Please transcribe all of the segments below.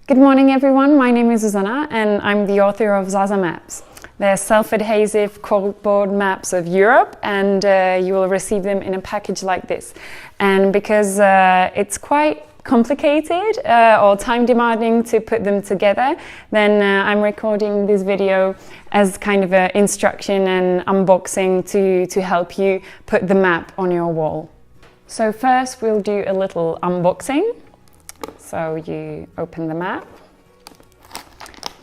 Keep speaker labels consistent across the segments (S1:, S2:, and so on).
S1: Good morning everyone, my name is Zuzana and I'm the author of ZAZA Maps. They're self-adhesive corkboard maps of Europe, and you will receive them in a package like this. And because it's quite complicated or time demanding to put them together, then I'm recording this video as kind of an instruction and unboxing to help you put the map on your wall. So first we'll do a little unboxing. So you open the map.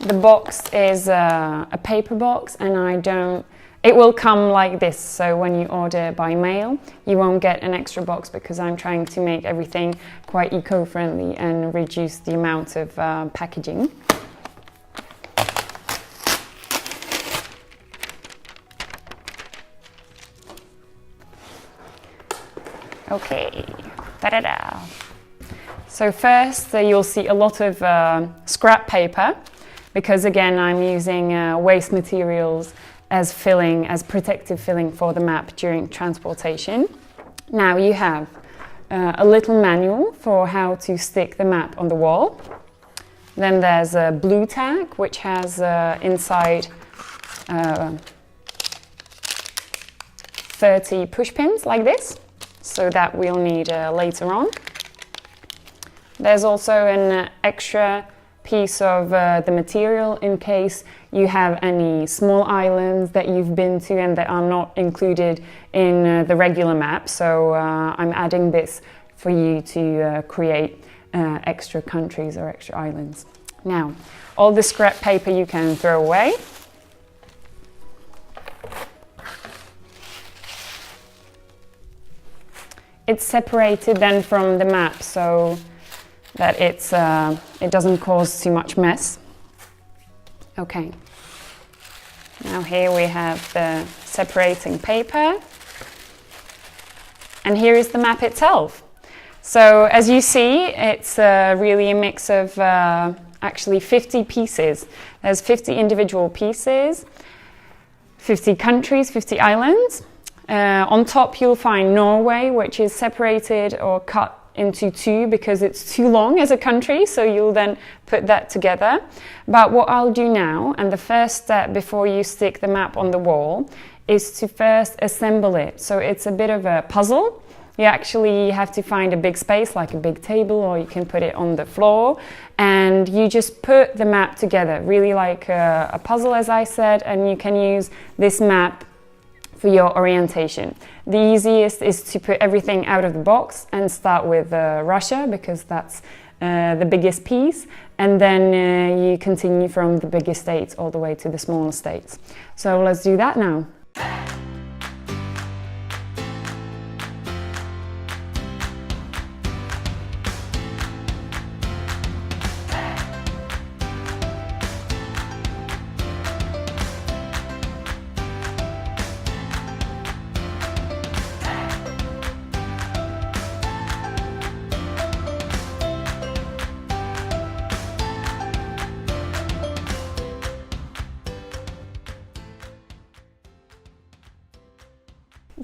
S1: The box is a paper box, and it will come like this. So when you order by mail, you won't get an extra box because I'm trying to make everything quite eco-friendly and reduce the amount of packaging. Okay, ta-da-da! So first you'll see a lot of scrap paper, because again I'm using waste materials as filling, as protective filling for the map during transportation. Now you have a little manual for how to stick the map on the wall. Then there's a blue tag which has inside 30 push pins like this, so that we'll need later on. There's also an extra piece of the material in case you have any small islands that you've been to and that are not included in the regular map. So I'm adding this for you to create extra countries or extra islands. Now, all the scrap paper you can throw away. It's separated then from the map, so that it doesn't cause too much mess. Okay, now here we have the separating paper, and here is the map itself. So as you see, it's really a mix of actually 50 pieces. There's 50 individual pieces, 50 countries, 50 islands. On top you'll find Norway, which is separated or cut into two because it's too long as a country, so you'll then put that together. But what I'll do now, and the first step before you stick the map on the wall, is to first assemble it. So it's a bit of a puzzle. You actually have to find a big space, like a big table, or you can put it on the floor, and you just put the map together, really like a puzzle, as I said, and you can use this map for your orientation. The easiest is to put everything out of the box and start with Russia, because that's the biggest piece, and then you continue from the bigger states all the way to the smaller states. So let's do that now.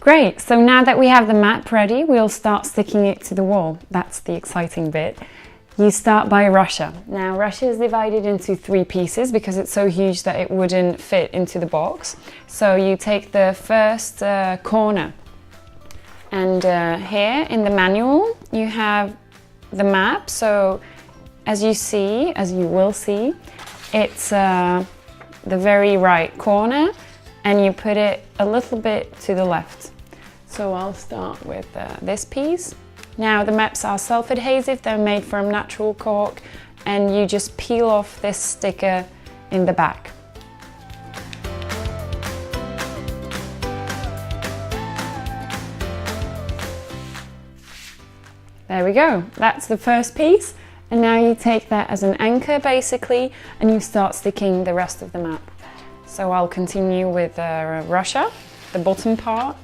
S1: Great, so now that we have the map ready, we'll start sticking it to the wall. That's the exciting bit. You start by Russia. Now, Russia is divided into 3 pieces because it's so huge that it wouldn't fit into the box. So you take the first corner, and here in the manual you have the map. So as you will see, it's the very right corner, and you put it a little bit to the left. So I'll start with this piece. Now the maps are self-adhesive, they're made from natural cork, and you just peel off this sticker in the back. There we go, that's the first piece, and now you take that as an anchor basically, and you start sticking the rest of the map. So I'll continue with Russia, the bottom part.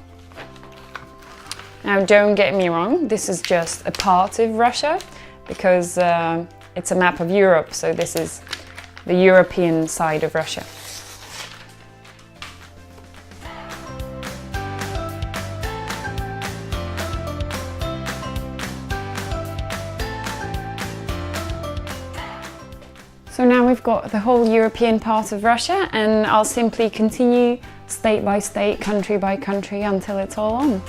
S1: Now don't get me wrong, this is just a part of Russia, because it's a map of Europe, so this is the European side of Russia. So now we've got the whole European part of Russia, and I'll simply continue state by state, country by country until it's all on.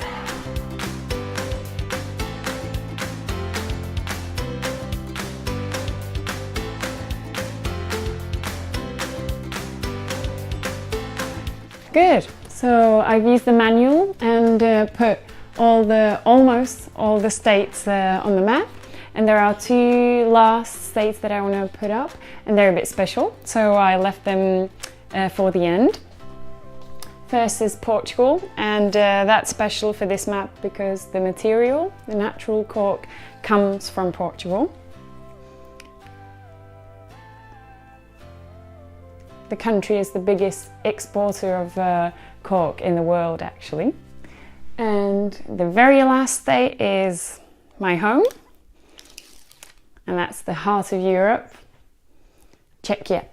S1: Good. So I've used the manual and put almost all the states on the map. And there are two last states that I want to put up, and they're a bit special, so I left them for the end. First is Portugal, and that's special for this map because the material, the natural cork, comes from Portugal. The country is the biggest exporter of cork in the world, actually. And the very last state is my home, and that's the heart of Europe, Czechia.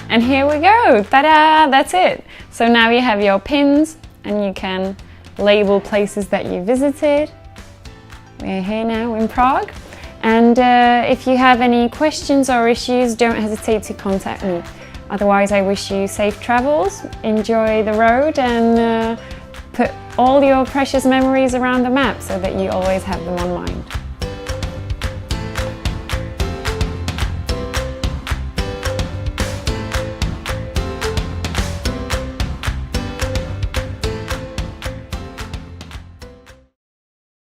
S1: And here we go, ta-da, that's it. So now you have your pins and you can label places that you visited. We're here now in Prague. And if you have any questions or issues, don't hesitate to contact me. Otherwise, I wish you safe travels, enjoy the road, and put all your precious memories around the map so that you always have them on mind.